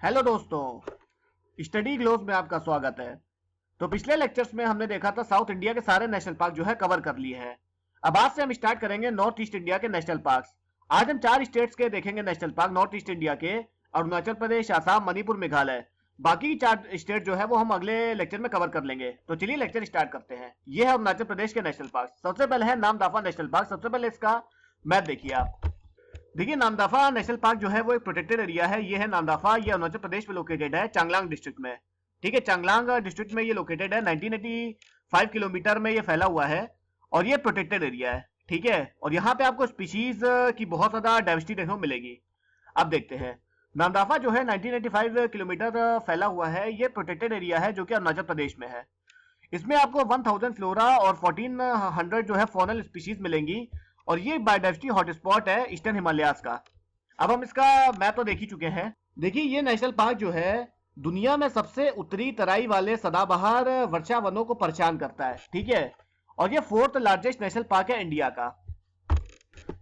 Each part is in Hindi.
हेलो दोस्तों, स्टडी ग्लोस में आपका स्वागत है। तो पिछले लेक्चर्स में हमने देखा था साउथ इंडिया के सारे नेशनल पार्क जो है कवर कर लिए हैं। अब आज से हम स्टार्ट करेंगे नॉर्थ ईस्ट इंडिया के नेशनल पार्क्स। आज हम 4 स्टेट्स के देखेंगे national park north east India के, अरुणाचल प्रदेश, आसाम, मणिपुर, मेघालय। बाकी की 4 स्टेट जो है वो हम अगले लेक्चर में कवर कर लेंगे। तो चलिए लेक्चर स्टार्ट करते हैं। ये है अरुणाचल प्रदेश के नेशनल पार्क। सबसे पहले है नामदफा नेशनल पार्क। सबसे पहले इसका मैप देखिए आप। देखिए नामदफा नेशनल पार्क जो है वो एक प्रोटेक्टेड एरिया है। ये है नामदफा, ये अरुणाचल प्रदेश में लोकेटेड है, चांगलांग डिस्ट्रिक्ट में। ठीक है, चांगलांग डिस्ट्रिक्ट में ये लोकेटेड है। 1985 किलोमीटर में ये फैला हुआ है और ये प्रोटेक्टेड एरिया है। ठीक है, और यहाँ पे आपको स्पीशीज की बहुत ज्यादा डाइवर्सिटी देखने को मिलेगी। अब देखते हैं नामदफा जो है 1985 किलोमीटर फैला हुआ है। ये प्रोटेक्टेड एरिया है जो कि अरुणाचल प्रदेश में है। इसमें आपको 1000 फ्लोरा और 1400 जो है फॉनल स्पीशीज मिलेंगी और ये बायोडाइवर्सिटी हॉटस्पॉट है ईस्टर्न हिमालयाज का। अब हम इसका मैप तो देख ही चुके हैं। देखिए ये नेशनल पार्क जो है दुनिया में सबसे उत्तरी तराई वाले सदाबहार वर्षा वनों को परेशान करता है। ठीक है, और ये 4th लार्जेस्ट नेशनल पार्क है इंडिया का।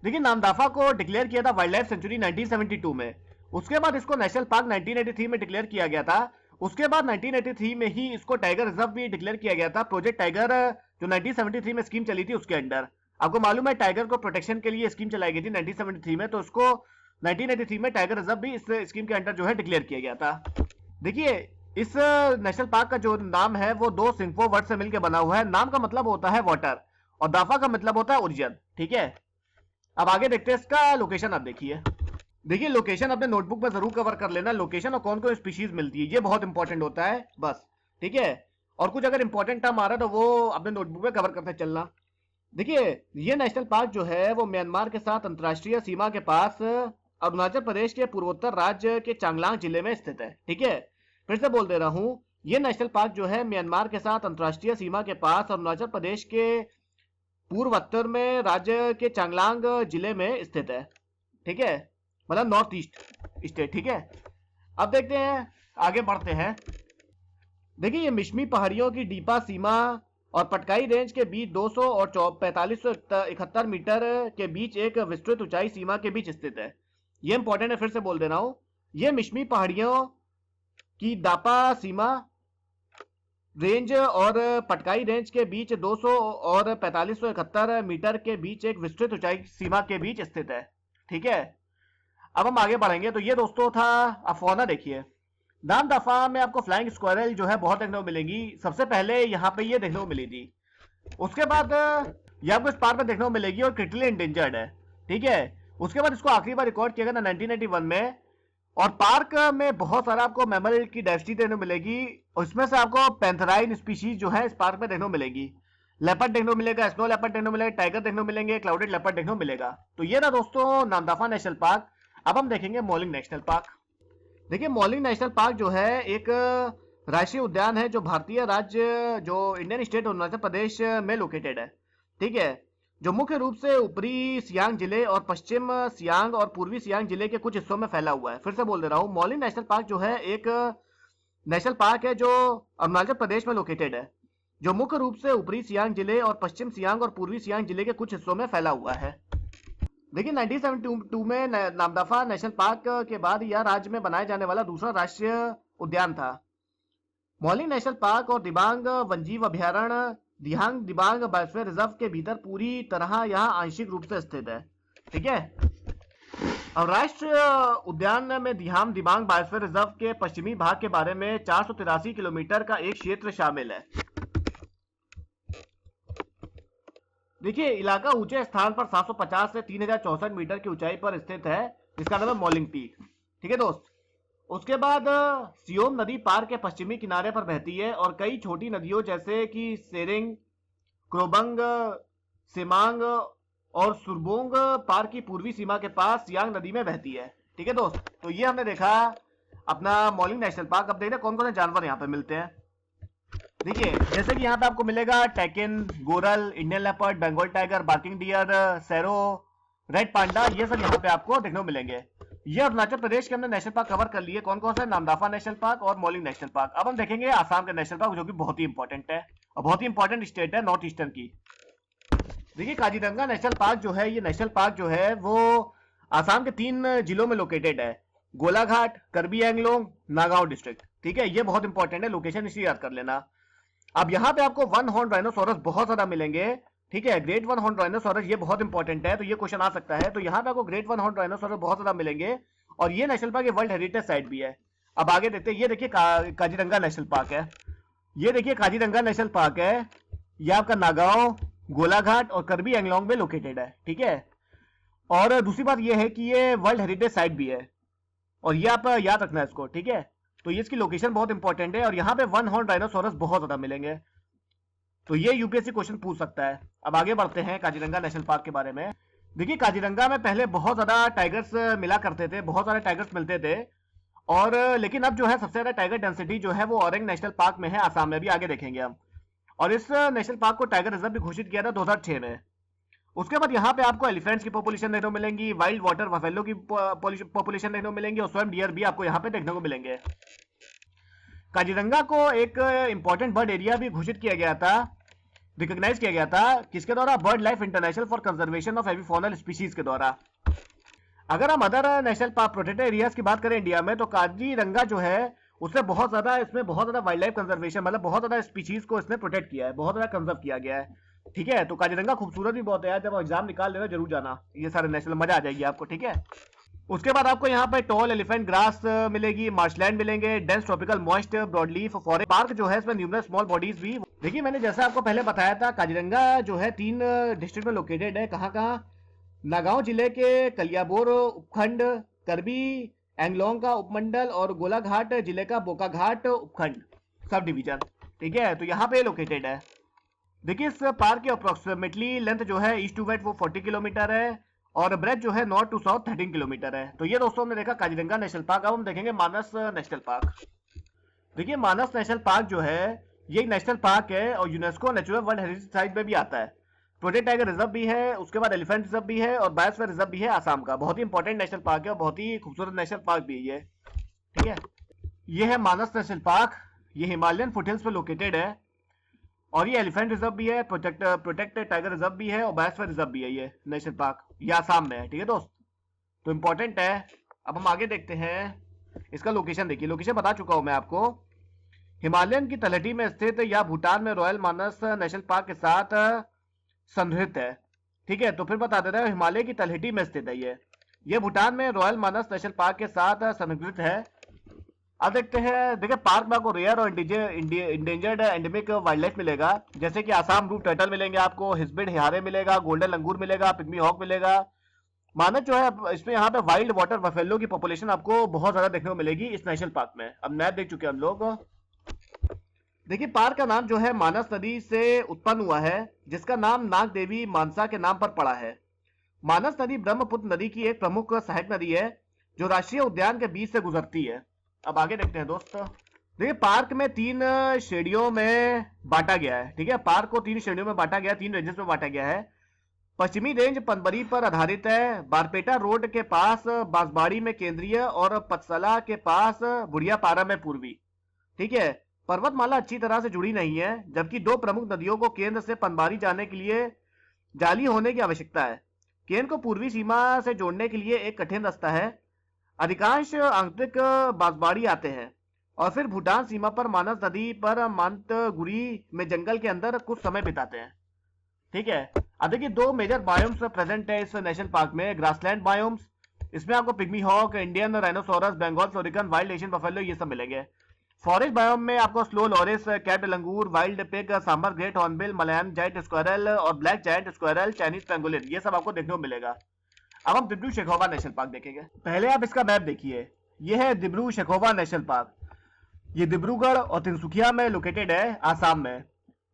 देखिए नामदफा को डिक्लेयर किया था वाइल्ड लाइफ सेंचुरी 1972 में। उसके बाद इसको नेशनल पार्क 1983 में डिक्लेयर किया गया था। उसके बाद 1983 में ही इसको टाइगर रिजर्व भी डिक्लेयर किया गया था। प्रोजेक्ट टाइगर जो 1973 में स्कीम चली थी उसके अंडर। आपको मालूम है टाइगर को प्रोटेक्शन के लिए स्कीम चलाई गई थी 1973 में, तो उसको 1983 में टाइगर रिजर्व भी इस स्कीम के अंडर जो है डिक्लेयर किया गया था। देखिए इस नेशनल पार्क का जो नाम है वो 2 सिंफो वर्ड से मिलकर बना हुआ है। नाम का मतलब होता है वाटर और दाफा का मतलब होता है ओरिजिन। ठीक है, अब आगे देखते हैं इसका लोकेशन। आप देखिए, लोकेशन अपने नोटबुक में जरूर कवर कर लेना। लोकेशन और कौन कौन स्पीशीज मिलती है ये बहुत इंपॉर्टेंट होता है बस। ठीक है, और कुछ अगर इंपॉर्टेंट टर्म आ रहा है तो वो अपने नोटबुक में कवर करते चलना। देखिए ये नेशनल पार्क जो है वो म्यांमार के साथ अंतर्राष्ट्रीय सीमा के पास अरुणाचल प्रदेश के पूर्वोत्तर राज्य के चांगलांग जिले में स्थित है। ठीक है, फिर से बोल दे रहा हूं, ये नेशनल पार्क जो है म्यांमार के साथ अंतर्राष्ट्रीय सीमा के पास अरुणाचल प्रदेश के पूर्वोत्तर में राज्य के चांगलांग जिले में स्थित है। ठीक है, मतलब नॉर्थ ईस्ट स्टेट। ठीक है, अब देखते हैं, आगे बढ़ते हैं। देखिए ये मिश्मी पहाड़ियों की डीपा सीमा और पटकाई रेंज के बीच 200 और 4571 मीटर के बीच एक विस्तृत ऊंचाई सीमा के बीच स्थित है। यह इंपॉर्टेंट है, फिर से बोल दे रहा हूं। यह मिश्मी पहाड़ियों की दापा सीमा रेंज और पटकाई रेंज के बीच 200 और 4571 मीटर के बीच एक विस्तृत ऊंचाई सीमा के बीच स्थित है। ठीक है, अब हम आगे बढ़ेंगे। तो ये दोस्तों था। अब फौना देखिए, नामदफा में आपको फ्लाइंग स्क्वायरल जो है बहुत देखने को मिलेंगी। सबसे पहले यहाँ पे ये देखने को मिली थी, उसके बाद ये आपको इस पार्क में देखने को मिलेगी और क्रिटिकली इंडेंजर्ड है। ठीक है, उसके बाद इसको आखिरी बार रिकॉर्ड किया गया 1981 में। और पार्क में बहुत सारा आपको मैमल की डाइवर्सिटी देखने को मिलेगी और इसमें से आपको पैंथेराइन स्पीशीज जो है इस पार्क में देखने को मिलेगी। लेपर्ड देखने को मिलेगा, स्नो लेपर्ड देखने को मिलेगा, टाइगर देखने को मिलेंगे, क्लाउडेड लेपर्ड देखने को मिलेगा। तो ये ना दोस्तों नामदफा नेशनल पार्क। अब हम देखेंगे मॉलिंग नेशनल पार्क। देखिए मॉलिंग नेशनल पार्क जो है एक राष्ट्रीय उद्यान है जो भारतीय राज्य जो इंडियन स्टेट अरुणाचल प्रदेश में लोकेटेड है। ठीक है, जो मुख्य रूप से ऊपरी सियांग जिले और पश्चिम सियांग और पूर्वी सियांग जिले के कुछ हिस्सों में फैला हुआ है। फिर से बोल दे रहा हूँ, मॉलिंग नेशनल पार्क जो है एक नेशनल पार्क है जो अरुणाचल प्रदेश में लोकेटेड है, जो मुख्य रूप से ऊपरी सियांग जिले और पश्चिम सियांग और पूर्वी सियांग जिले के कुछ हिस्सों में फैला हुआ है। देखिए 1972 में नामदफा नेशनल पार्क के बाद यह राज्य में बनाए जाने वाला दूसरा राष्ट्रीय उद्यान था। मॉलिंग नेशनल पार्क और दिबांग वन्यजीव अभयारण्य दिहांग दिबांग बायोस्फीयर रिजर्व के भीतर पूरी तरह यहाँ आंशिक रूप से स्थित है। ठीक है, और राष्ट्रीय उद्यान में दिहांग दिबांग बायोस्फीयर रिजर्व के पश्चिमी भाग के बारे में 483 किलोमीटर का एक क्षेत्र शामिल है। देखिए इलाका ऊंचे स्थान पर 750 से 3064 मीटर की ऊंचाई पर स्थित है, जिसका नाम है मॉलिंग पीक। ठीक है दोस्त, उसके बाद सियोम नदी पार्क के पश्चिमी किनारे पर बहती है और कई छोटी नदियों जैसे कि सेरिंग, क्रोबंग, सेमांग और सुरबोंग पार्क की पूर्वी सीमा के पास सियांग नदी में बहती है। ठीक है दोस्त, तो ये हमने देखा अपना मॉलिंग नेशनल पार्क। अब देखते हैं कौन कौन से जानवर यहाँ पे मिलते हैं। देखिए जैसे कि यहाँ पे आपको मिलेगा takin, goral, Indian leopard, Bengal tiger, barking deer, serow, red panda, ये सब यहाँ पे आपको देखने को मिलेंगे। ये अरुणाचल प्रदेश के हमने नेशनल पार्क कवर कर लिए। कौन कौन सा? नामदफा नेशनल पार्क और मॉलिंग नेशनल पार्क। अब हम देखेंगे आसाम के नेशनल पार्क, जो कि बहुत ही इंपॉर्टेंट है और बहुत ही इंपॉर्टेंट स्टेट है नॉर्थ ईस्टर्न की। देखिए काजीरंगा नेशनल पार्क जो है, ये नेशनल पार्क जो है वो आसाम के 3 जिलों में लोकेटेड है। गोलाघाट, करबी एंगलोंग, नागांव डिस्ट्रिक्ट। ठीक है, ये बहुत इंपॉर्टेंट है, लोकेशन इसी याद कर लेना। अब यहाँ पे आपको वन हॉर्न राइनोसोरस बहुत ज्यादा मिलेंगे। ठीक है, ग्रेट वन हॉर्न राइनोसोरस ये बहुत इंपॉर्टेंट है, तो ये क्वेश्चन आ सकता है। तो यहाँ पे आपको ग्रेट वन हॉर्न राइनोसोरस बहुत ज्यादा मिलेंगे और ये national park world heritage site भी है। अब आगे देखते हैं, ये देखिए काजीरंगा नेशनल पार्क है। ये देखिए काजीरंगा नेशनल पार्क है, ये आपका नागांव, गोलाघाट और करबी एंगलोंग में लोकेटेड है। ठीक है, और दूसरी बात ये है कि ये वर्ल्ड हेरिटेज साइट भी है और ये आप याद रखना है इसको। ठीक है, तो ये इसकी लोकेशन बहुत इंपॉर्टेंट है और यहाँ पे वन हॉर्न राइनोसोरस बहुत ज्यादा मिलेंगे, तो ये यूपीएससी क्वेश्चन पूछ सकता है। अब आगे बढ़ते हैं काजीरंगा नेशनल पार्क के बारे में। देखिए काजीरंगा में पहले बहुत ज्यादा टाइगर्स मिला करते थे, बहुत सारे टाइगर्स मिलते थे, और लेकिन अब जो है सबसे ज्यादा टाइगर डेंसिटी जो है वो औरंग नेशनल पार्क में है, आसाम में भी, आगे देखेंगे हम। और इस नेशनल पार्क को टाइगर रिजर्व भी घोषित किया था 2006 में। उसके बाद यहाँ पे आपको एलिफेंट्स की पॉपुलेशन देखने को मिलेंगी, वाइल्ड वाटर बफेलो की पॉपुलेशन देखने को मिलेंगी और स्वयं डियर भी आपको यहाँ पे देखने को मिलेंगे। काजीरंगा को एक इंपॉर्टेंट बर्ड एरिया भी घोषित किया गया था, रिकॉग्नाइज किया गया था, किसके द्वारा? Bird life international for conservation of avifaunal species के द्वारा। अगर हम other national park protected areas की बात करें इंडिया में, तो काजीरंगा जो है उससे बहुत ज्यादा, इसमें बहुत ज्यादा वाइल्ड लाइफ कंजर्वेशन, मतलब बहुत ज्यादा स्पीशीज को इसने प्रोटेक्ट किया है, बहुत ज्यादा कंजर्व किया गया है। ठीक है, तो काजीरंगा खूबसूरत भी बहुत है यार, जब एग्जाम निकाल लेना जरूर जाना, ये सारे नेशनल, मजा आ जाएगी आपको। ठीक है, उसके बाद आपको यहाँ पे टॉल एलिफेंट ग्रास मिलेगी, मार्शलैंड मिलेंगे, dense tropical moist broadleaf forest park जो है इसमें न्यूमरस स्मॉल बॉडीज भी। देखिए मैंने जैसा आपको पहले बताया था, काजीरंगा जो है 3 डिस्ट्रिक्ट में लोकेटेड है। कहाँ कहाँ? नागांव जिले के कलियाबोर उपखंड, करबी एंगलोंग का उपमंडल और गोलाघाट जिले का बोकाघाट उपखंड सब डिवीजन। ठीक है, तो यहाँ पे लोकेटेड है। देखिए इस पार्क की अप्रोक्सीमेटली लेंथ जो है ईस्ट टू वेस्ट वो 40 किलोमीटर है और ब्रेथ जो है नॉर्थ टू साउथ 13 किलोमीटर है। तो ये दोस्तों हमने देखा काजीरंगा नेशनल पार्क। अब हम देखेंगे मानस नेशनल पार्क। देखिए मानस नेशनल पार्क जो है ये एक नेशनल पार्क है और UNESCO natural world heritage site में भी आता है। प्रोटेक्ट टाइगर रिजर्व भी है, उसके बाद एलिफेंट रिजर्व भी है और बायोस्फीयर रिजर्व भी है आसाम का। बहुत ही इंपॉर्टेंट नेशनल पार्क है और बहुत ही खूबसूरत नेशनल पार्क भी है ये। ठीक है, ये है मानस नेशनल पार्क, ये हिमालयन फुटहिल्स पे लोकेटेड है और ये एलिफेंट रिजर्व भी है, प्रोटेक्ट टाइगर रिजर्व भी है और बायोस्फीयर रिजर्व भी है ये नेशनल पार्क। ये आसाम में है। ठीक है दोस्त, तो इंपॉर्टेंट है। अब हम आगे देखते हैं, इसका लोकेशन देखिए, लोकेशन बता चुका हूं मैं आपको। हिमालयन की तलहटी में स्थित या भूटान में रॉयल मानस नेशनल पार्क के साथ संरक्षित है। ठीक है, तो फिर बता दे रहे हैं हिमालय की तलहटी में स्थित है ये भूटान में रॉयल मानस नेशनल पार्क के साथ संरक्षित है। अब देखते हैं, देखिए पार्क में आपको रेयर और इंडेंजर्ड एंडेमिक वाइल्ड लाइफ मिलेगा, जैसे कि आसाम रूट टर्टल मिलेंगे आपको, हिस्बिड हिहारे मिलेगा, गोल्डन लंगूर मिलेगा, पिग्मी हॉक मिलेगा। मानस जो है इसमें यहाँ पे वाइल्ड वाटर बफेलो की पॉपुलेशन आपको बहुत ज्यादा देखने को मिलेगी इस नेशनल पार्क में। अब मैप देख चुके हैं हम लोग। देखिए पार्क का नाम जो है मानस नदी से उत्पन्न हुआ है, जिसका नाम नाग देवी मानसा के नाम पर पड़ा है। मानस नदी ब्रह्मपुत्र नदी की एक प्रमुख सहायक नदी है जो राष्ट्रीय उद्यान के बीच से गुजरती है। अब आगे देखते हैं दोस्त। देखिए पार्क में 3 श्रेणियों में बांटा गया है। ठीक है, पार्क को 3 श्रेणियों में बांटा गया है, 3 रेंजेस में बांटा गया है। पश्चिमी रेंज पनबरी पर आधारित है, बारपेटा रोड के पास बांसबाड़ी में केंद्रीय और पतसला के पास बुढ़ियापारा में पूर्वी। ठीक है, पर्वतमाला अच्छी तरह से जुड़ी नहीं है, जबकि 2 प्रमुख नदियों को केंद्र से पनबारी जाने के लिए जाली होने की आवश्यकता है। केंद्र को पूर्वी सीमा से जोड़ने के लिए एक कठिन रास्ता है। अधिकांश आंतरिक बांसबाड़ी आते हैं और फिर भूटान सीमा पर मानस नदी पर मांतगुरी में जंगल के अंदर कुछ समय बिताते हैं। ठीक है, अब देखिए 2 मेजर बायोम्स प्रेजेंट है इस नेशनल पार्क में। ग्रासलैंड बायोम्स, इसमें आपको pygmy hog, Indian rhinoceros, Bengal florican, wild Asian buffalo ये सब मिलेंगे। फॉरेस्ट बायोम में आपको slow loris, capped langur, wild pig, sambar great hornbill, Malayan giant squirrel और black giant squirrel, Chinese pangolin, ये सब आपको देखने को मिलेगा। अब हम दिब्रू शेखोवा नेशनल पार्क देखेंगे। पहले आप इसका मैप देखिए, ये है दिब्रू शेखोवा नेशनल पार्क। ये डिब्रूगढ़ और तिनसुकिया में लोकेटेड है आसाम में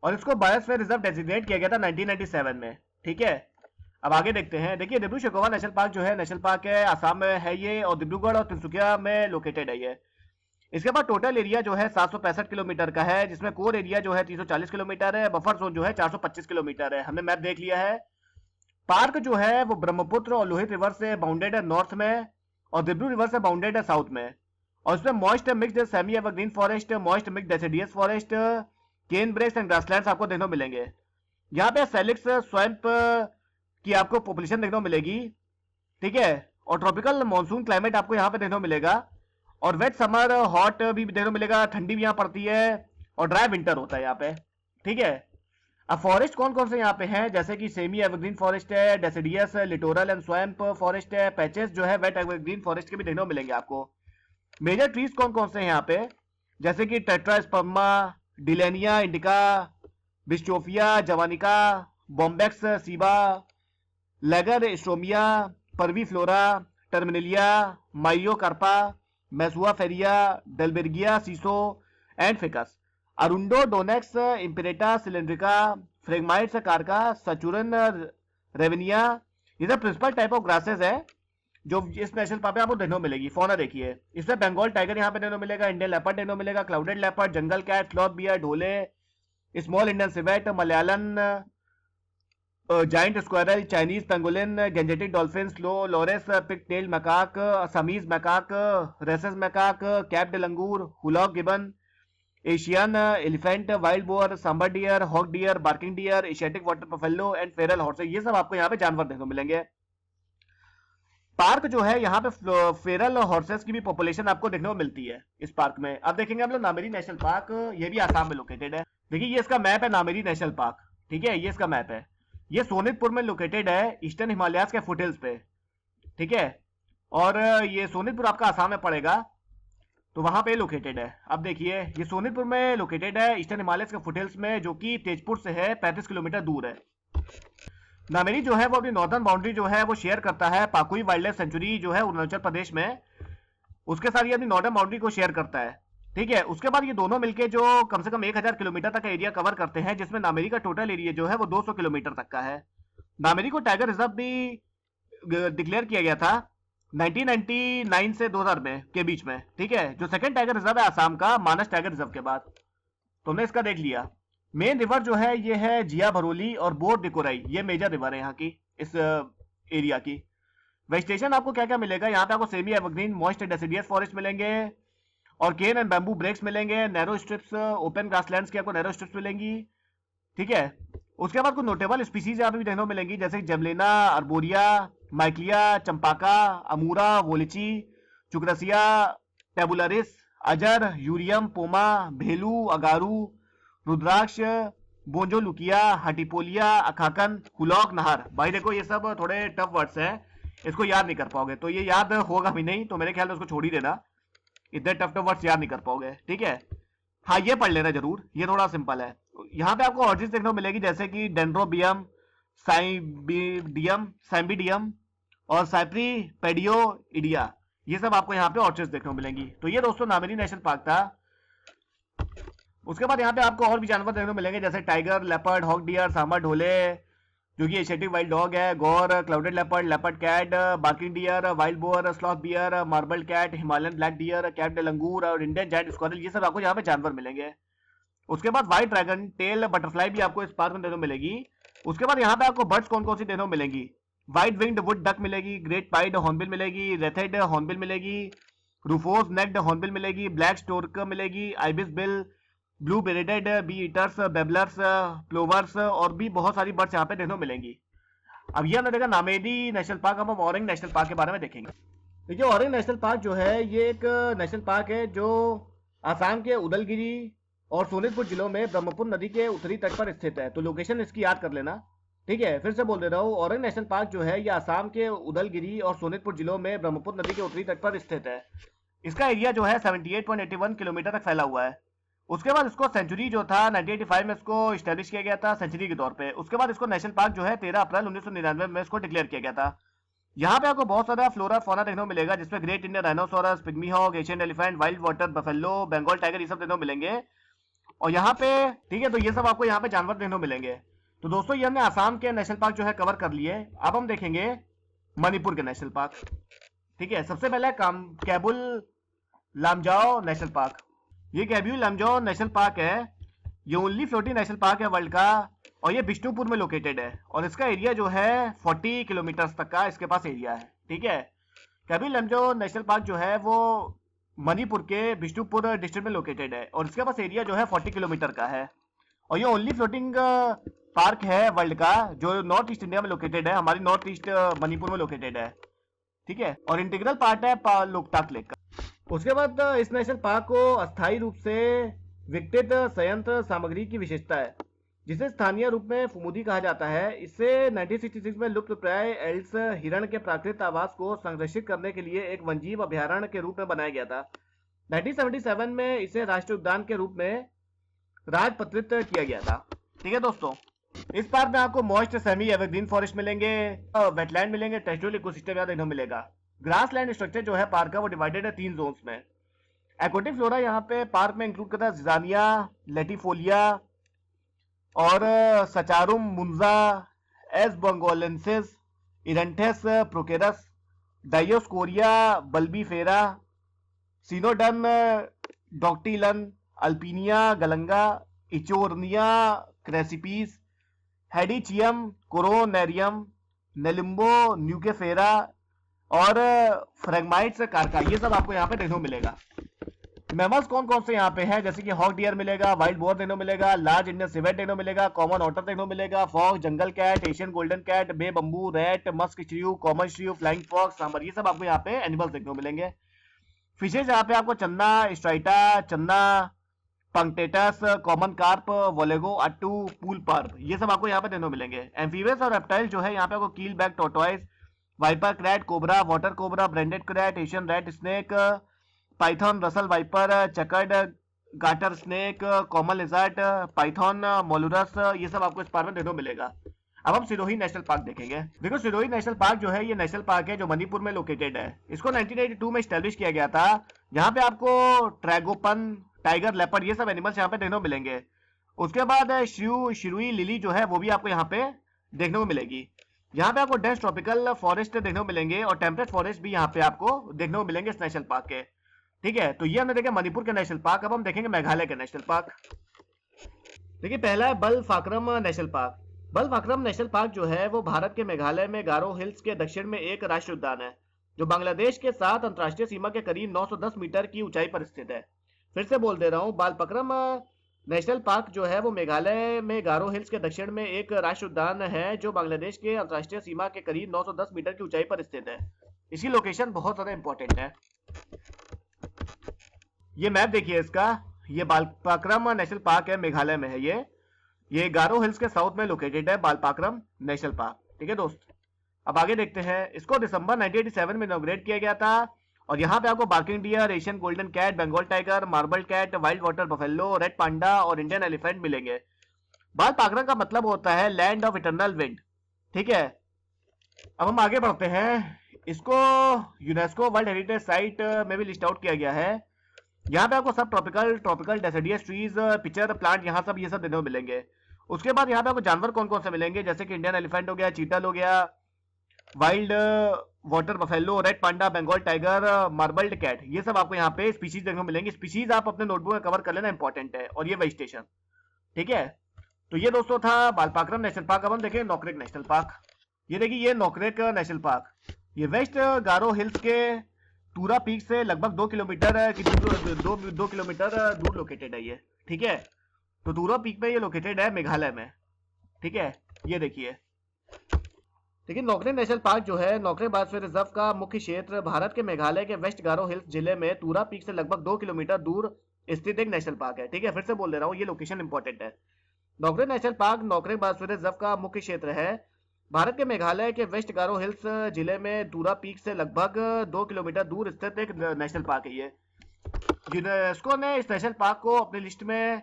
और इसको बायोस्फीयर रिजर्व डेजिग्नेट किया गया था 1997 में। ठीक है, अब आगे देखते हैं। देखिए डिब्रू शेखोवा नेशनल पार्क जो है नेशनल पार्क है, आसाम में है ये और डिब्रूगढ़ और तिनसुकिया में लोकेटेड है ये। इसके बाद टोटल एरिया जो है 765 किलोमीटर का है, जिसमें कोर एरिया जो है 340 किलोमीटर है, बफर जोन जो है 425 किलोमीटर है। हमने मैप देख लिया है। पार्क जो है वो ब्रह्मपुत्र और लोहित रिवर से बाउंडेड है नॉर्थ में और दिब्रू रिवर से बाउंडेड है साउथ में और इसमें moist mixed semi evergreen forest, moist mixed deciduous forest, cane brakes and grasslands आपको देखने को मिलेंगे। यहाँ पे सेलिक्स स्वैम्प की आपको पॉपुलेशन देखने को मिलेगी। ठीक है, और ट्रॉपिकल मॉनसून क्लाइमेट आपको यहाँ पे देखने को मिलेगा। और वेट समर हॉट भी देखने को मिलेगा, ठंडी भी यहाँ पड़ती है और ड्राई विंटर होता है यहाँ पे, ठीक है। अब फॉरेस्ट कौन कौन से यहाँ पे हैं, जैसे कि सेमी एवरग्रीन फॉरेस्ट है, deciduous, littoral and swamp forest है, पैचेस जो है वेट एवरग्रीन फॉरेस्ट के भी देखने को मिलेंगे आपको। मेजर ट्रीज कौन कौन से हैं यहाँ पे, जैसे कि tetrasperma, dillenia indica, bischofia javanica, bombax ceiba, lagerstroemia, parviflora, terminalia, myriocarpa, mesua ferrea, dalbergia sissoo and ficus, arundo donax, imperata cylindrica, phragmites karka, saccharum ravennae. ये सब प्रिंसिपल टाइप ऑफ ग्रासेस है जो इस नेशनल पार्क में आपको देखने को मिलेगी। फौना देखिए, इसमें बंगाल टाइगर यहाँ पे देखने को मिलेगा, इंडियन लेपर्ड देखने को मिलेगा, clouded leopard, jungle cat, sloth bear, dhole, small Indian civet, Malayan giant squirrel, Chinese pangolin, Gangetic dolphin, slow loris, pig tail macaque, Assamese macaque, rhesus macaque, capped langur, hoolock gibbon, Asian elephant, wild boar, sambar deer, hog deer, barking deer, Asiatic water buffalo and feral horse, ये सब आपको यहाँ पे जानवर देखने को मिलेंगे। पार्क जो है यहाँ पे फेरल हॉर्सेस की भी पॉपुलेशन आपको देखने को मिलती है इस पार्क में। अब देखेंगे हम लोग नामेरी नेशनल पार्क, ये भी आसाम में लोकेटेड है। देखिए ये इसका मैप है, नामेरी नेशनल पार्क, ठीक है, ये इसका मैप है। ये सोनितपुर में लोकेटेड है, ईस्टर्न हिमालयाज के फुटहिल्स पे, ठीक है। और ये सोनितपुर आपका आसाम में पड़ेगा, तो वहां पे लोकेटेड है। अब देखिए ये सोनितपुर में लोकेटेड है, ईस्टर्न हिमालयाज के फुटहिल्स में, जो कि तेजपुर से है 35 किलोमीटर दूर है। नामेरी जो है वो अपनी नॉर्दर्न बाउंड्री जो है वो शेयर करता है पाकुई वाइल्ड लाइफ सेंचुरी जो है अरुणाचल प्रदेश में, उसके साथ ये अपनी नॉर्दर्न बाउंड्री को शेयर करता है, ठीक है। उसके बाद ये दोनों मिलके जो कम से कम 1000 किलोमीटर तक का एरिया कवर करते हैं, जिसमें नामेरी का टोटल एरिया जो है वो 200 किलोमीटर तक का है। नामेरी को टाइगर रिजर्व भी डिक्लेयर किया गया था 1999 से 2000 में के बीच में, ठीक है। जो सेकंड टाइगर रिजर्व है आसाम का, मानस टाइगर रिजर्व के बाद, तो हमने इसका देख लिया। मेन रिवर जो है ये है जिया भरोली और बोर डिकोराई, ये मेजर रिवर है यहाँ की, इस एरिया की। वेजिटेशन आपको क्या क्या मिलेगा, यहाँ पे आपको semi evergreen moist deciduous forest मिलेंगे, और केन एंड बैम्बू ब्रेक्स मिलेंगे, नैरो स्ट्रिप्स, ओपन ग्रासलैंड्स की आपको नैरो स्ट्रिप्स मिलेंगी, ठीक है। उसके बाद कुछ नोटेबल स्पीसीज यहाँ पे भी देखने को मिलेंगी, जैसे जेमलेना, अर्बोरिया, माइक्लिया, चंपाका, अमूरा, वोलिची, चुकरसिया, टेबुलरिस, अजर, यूरियम, पोमा, भेलू, अगारू, रुद्राक्ष, बोंजो लुकिया, हटिपोलिया, अखाकन, हुलॉक, नहर। भाई देखो ये सब थोड़े टफ वर्ड्स हैं, इसको याद नहीं कर पाओगे, तो ये याद होगा भी नहीं, तो मेरे ख्याल में उसको छोड़ ही देना, इतने टफ वर्ड्स याद नहीं कर पाओगे, ठीक है। हाँ ये पढ़ लेना जरूर, ये थोड़ा सिंपल है। यहाँ पे आपको ऑर्चिड्स देखने को मिलेगी, जैसे कि डेंड्रोबियम, सैम्बिडियम और साइप्रीपेडियो इडिया, ये सब आपको यहाँ पे ऑर्चिड्स देखने को मिलेंगी। तो ये दोस्तों नामेरी नेशनल पार्क था। उसके बाद यहाँ पे आपको और भी जानवर देखने को मिलेंगे, जैसे tiger, leopard, hog deer, sambar dhole जो कि एशियाटिक वाइल्ड डॉग है, gaur, clouded leopard, leopard cat, barking deer, wild boar, sloth bear, marble cat, Himalayan black deer, capped langur और इंडियन जायंट स्क्वारल, ये सब आपको यहाँ पे जानवर मिलेंगे। उसके बाद व्हाइट ड्रैगन टेल बटरफ्लाई भी आपको इस पार्क में देखने को मिलेगी। उसके बाद यहाँ पे आपको बर्ड्स कौन कौन सी देखने को मिलेंगी, व्हाइट विंग्ड वुड डक मिलेगी, ग्रेट पाइड हॉर्नबिल मिलेगी, रेथेड हॉर्नबिल मिलेगी, रूफोस नेक्ड हॉर्नबिल मिलेगी, ब्लैक स्टोर्क मिलेगी, ibis bill, blue bearded bee eaters, babblers, plovers और भी बहुत सारी बर्ड्स यहाँ पे देखने को मिलेंगी। अब ये हमने देखा नामेरी नेशनल पार्क। अब हम औरंग नेशनल पार्क के बारे में देखेंगे। देखिए औरंग नेशनल पार्क जो है ये एक नेशनल पार्क है जो आसाम के उदलगिरी और सोनितपुर जिलों में ब्रह्मपुत्र नदी के उत्तरी तट पर स्थित है। तो लोकेशन इसकी याद कर लेना, ठीक है। फिर से बोल दे रहा हूँ, औरंग नेशनल पार्क जो है ये आसाम के उदलगिरी और सोनितपुर जिलों में ब्रह्मपुत्र नदी के उत्तरी तट पर स्थित है। इसका एरिया जो है 78.81 किलोमीटर तक फैला हुआ है। उसके बाद इसको सेंचुरी जो था 1985 में इसको स्टैब्लिश किया गया था सेंचुरी के तौर पे। उसके बाद इसको नेशनल पार्क जो है 13 अप्रैल 1999 में इसको डिक्लेयर किया गया था। यहाँ पे आपको बहुत सारा फ्लोरा फौना देखने को मिलेगा, जिसमें great Indian rhinoceros, pygmy hog, Asian elephant, wild water buffalo, Bengal tiger, ये सब देखने को मिलेंगे। और यहाँ पे ठीक है, तो ये सब आपको यहाँ पे जानवर देखने को मिलेंगे। तो दोस्तों ये हमने आसाम के नेशनल पार्क जो है कवर कर लिए। अब हम देखेंगे मणिपुर के नेशनल पार्क, ठीक है। सबसे पहले कैबुल लामजाओ नेशनल पार्क। ये कैबुल लामजाओ नेशनल पार्क है, ये ओनली फ्लोटिंग नेशनल पार्क है वर्ल्ड का, और ये बिष्णुपुर में लोकेटेड है। और इसका एरिया जो है 40 किलोमीटर तक का इसके पास एरिया है, ठीक है। कैबुल लामजाओ नेशनल पार्क जो है वो मणिपुर के बिष्णुपुर डिस्ट्रिक्ट में लोकेटेड है, और इसके पास एरिया जो है 40 किलोमीटर का है। और ये ओनली फ्लोटिंग पार्क है वर्ल्ड का जो नॉर्थ ईस्ट इंडिया में लोकेटेड है, हमारी नॉर्थ ईस्ट मणिपुर में लोकेटेड है, ठीक है, और इंटीग्रल पार्ट है लोकताक लेक का। उसके बाद इस नेशनल पार्क को अस्थायी रूप से विकसित संयंत्र सामग्री की विशेषता है, जिसे स्थानीय रूप में फुमुदी कहा जाता है। इससे 1966 में लुप्त प्राय एल्स हिरण के प्राकृतिक आवास को संरक्षित करने के लिए एक वन्यजीव अभयारण्य के रूप में बनाया गया था। 1977 में इसे राष्ट्रीय उद्यान के रूप में राजपत्रित किया गया था। ठीक है दोस्तों, इस पार्क में आपको मॉइस्ट सेमी एवरग्रीन फॉरेस्ट मिलेंगे, वेटलैंड मिलेंगे, टेरिटोरियल इकोसिस्टम यहाँ देखने मिलेगा। ग्रास लैंड स्ट्रक्चर जो है पार्क का वो डिवाइडेड है 3 जोन्स में। एक्वाटिक फ्लोरा यहाँ पे पार्क में इंक्लूड करता है जिजानिया, लेटिफोलिया और सचारुम मुंजा, एस बंगोलेंसिस, इरेंथेस प्रोकेरस, डायोस्कोरिया बल्बीफेरा, सिनोडन डॉक्टिलन, अल्पीनिया गलंगा, इचोरनिया क्रेसिपीस, हेडिचियम कोरोनेरियम, नेलिम्बो न्यूकेफेरा और फ्रेगमाइट्स कारका, ये सब आपको यहाँ पे देखने को मिलेगा। मैमल्स कौन कौन से यहाँ पे हैं, जैसे कि हॉक डियर मिलेगा, वाइल्ड बोर देखने को मिलेगा, लार्ज इंडियन सिवेट देखने को मिलेगा, कॉमन ऑटर देखने को मिलेगा, fox, jungle cat, Asian golden cat, bay bamboo, rat, musk shrew, common shrew, flying fox, sambar, ये सब आपको यहाँ पे एनिमल्स देखने को मिलेंगे। फिशेज यहाँ पे आपको चन्ना, स्ट्राइटा, चन्ना, पंक्टेटस, कॉमन कार्प, वोलेगो, अट्टू, पूल पर्प, ये सब आपको यहाँ पे देखने को मिलेंगे। एम्फीबियस और रेप्टाइल जो है यहाँ पे आपको keel back tortoise, viper krait, cobra, water cobra, banded krait, Asian red snake, python, Russell viper, checkered garter snake, common lizard, python, molurus, ये सब आपको इस पार्क में देखने को मिलेगा। अब हम सिरोही नेशनल पार्क देखेंगे। देखो सिरोही नेशनल पार्क जो है ये नेशनल पार्क है जो मणिपुर में लोकेटेड है। इसको 1982 में स्टैब्लिश किया गया था। यहाँ पे आपको ट्रैगोपन, टाइगर, लेपर्ड, ये सब एनिमल्स यहाँ पे देखने को मिलेंगे। उसके बाद शिरुई लिली जो है वो भी आपको यहाँ पे देखने को मिलेगी। यहाँ पे आपको डेंस ट्रॉपिकल फॉरेस्ट देखने को मिलेंगे और टेम्परेट फॉरेस्ट भी यहाँ पे आपको देखने को मिलेंगे इस नेशनल पार्क के। ठीक है, तो ये हमने देखे मणिपुर के नेशनल पार्क। अब हम देखेंगे मेघालय के नेशनल पार्क। देखिए पहला है बलफाक्रम नेशनल पार्क। बलफाक्रम नेशनल पार्क जो है वो भारत के मेघालय में गारो हिल्स के दक्षिण में एक राष्ट्रीय उद्यान है, जो बांग्लादेश के साथ अंतर्राष्ट्रीय सीमा के करीब 910 मीटर की ऊंचाई पर स्थित है। फिर से बोल दे रहा हूँ, बालपक्रम नेशनल पार्क जो है वो मेघालय में गारो हिल्स के दक्षिण में एक राष्ट्रीय उद्यान है, जो बांग्लादेश के अंतर्राष्ट्रीय सीमा के करीब 910 मीटर की ऊंचाई पर स्थित है। इसकी लोकेशन बहुत ज्यादा इंपॉर्टेंट है। ये मैप देखिए इसका, ये बालपाक्रम नेशनल पार्क है, मेघालय में है ये गारो हिल्स के साउथ में लोकेटेड है बालपाक्रम नेशनल पार्क। ठीक है दोस्त, अब आगे देखते हैं। इसको दिसंबर 1987 में इनॉग्रेट किया गया था और यहाँ पे आपको barking deer, Asian golden cat, Bengal tiger, marble cat, wild water buffalo, red panda और इंडियन एलिफेंट मिलेंगे। बालपाक्रम का मतलब होता है लैंड ऑफ इटर्नल विंड। ठीक है, अब हम आगे बढ़ते हैं। इसको यूनेस्को वर्ल्ड हेरिटेज साइट में भी लिस्ट आउट किया गया है। यहाँ पे आपको सब tropical deciduous trees, pitcher plant, यहाँ सब ये सब देखने को मिलेंगे। उसके बाद यहाँ पे आपको जानवर कौन कौन से मिलेंगे, जैसे कि इंडियन एलिफेंट हो गया, चीतल हो गया, wild water buffalo, red panda, Bengal tiger, marbled cat, ये सब आपको यहाँ पे स्पीशीज देखने को मिलेंगे। स्पीशीज आप अपने नोटबुक में कवर कर लेना, इंपॉर्टेंट है। और ये वेजिटेशन। ठीक है, तो ये दोस्तों था बालपाक्रम नेशनल पार्क। अब हम देखें नोकरेक नेशनल पार्क। ये देखिए ये नोकरेक नेशनल पार्क, ये वेस्ट गारो हिल्स के टूरा पीक से लगभग 2 किलोमीटर दूर लोकेटेड है ये। ठीक है, तो टूरा पीक पे ये लोकेटेड है मेघालय में। ठीक है, ये देखिए। देखिए नोकरेक नेशनल पार्क जो है, नोकरेक बायोस्फीयर रिजर्व का मुख्य क्षेत्र भारत के मेघालय के वेस्ट गारो हिल्स जिले में टूरा पीक से लगभग 2 किलोमीटर दूर स्थित एक नेशनल पार्क है। ठीक है, फिर से बोल दे रहा हूँ, ये लोकेशन इंपॉर्टेंट है। Nokrek national park Nokrek biosphere reserve का मुख्य क्षेत्र है, भारत के मेघालय के वेस्ट गारो हिल्स जिले में टूरा पीक से लगभग 2 किलोमीटर दूर स्थित एक नेशनल पार्क है ये। यूनेस्को ने इस नेशनल पार्क को अपनी लिस्ट में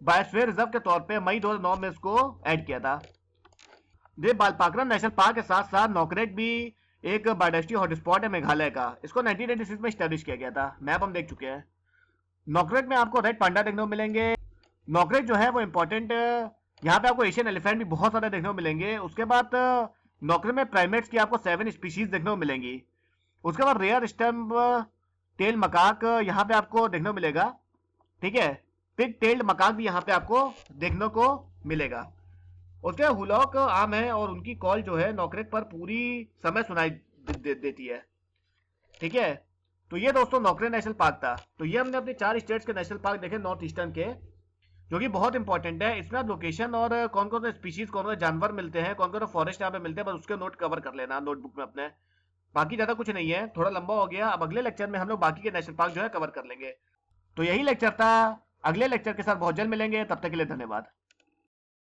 बायोस्फीयर रिजर्व के तौर पे मई 2009 में इसको ऐड किया था। बालपाक्रम नेशनल पार्क के साथ साथ नोकरेक भी एक बायोडायवर्सिटी हॉटस्पॉट है मेघालय का। इसको 1986 में स्टैब्लिश किया गया था। मैप हम देख चुके हैं। नोकरेक में आपको रेड पांडा देखने को मिलेंगे। नोकरेक जो है वो इंपॉर्टेंट, यहाँ पे आपको एशियन एलिफेंट भी बहुत सारे देखने को मिलेंगे। उसके बाद नोकरेक में प्राइमेट्स की आपको 7 स्पीशीज देखने को मिलेंगी। उसके बाद रेयर स्टम्प टेल मकाक यहाँ पे आपको देखने को मिलेगा। ठीक है, पिग टेल्ड मकाक भी यहाँ पे आपको देखने को मिलेगा। उसके हुलॉक आम है और उनकी कॉल जो है नोकरेक पर पूरी समय सुनाई देती है। ठीक है, तो ये दोस्तों नोकरेक नेशनल पार्क था। तो ये हमने अपने 4 स्टेट्स के नेशनल पार्क देखे नॉर्थ ईस्टर्न के, जो कि बहुत इंपॉर्टेंट है। इसमें लोकेशन और कौन कौन से स्पीशीज, कौन कौन से जानवर मिलते हैं, कौन कौन से फॉरेस्ट यहाँ पे मिलते हैं, बस उसके नोट कवर कर लेना नोटबुक में अपने। बाकी ज्यादा कुछ नहीं है, थोड़ा लंबा हो गया। अब अगले लेक्चर में हम लोग बाकी के नेशनल पार्क जो है कवर कर लेंगे। तो यही लेक्चर था, अगले लेक्चर के साथ बहुत जल्द मिलेंगे, तब तक के लिए धन्यवाद।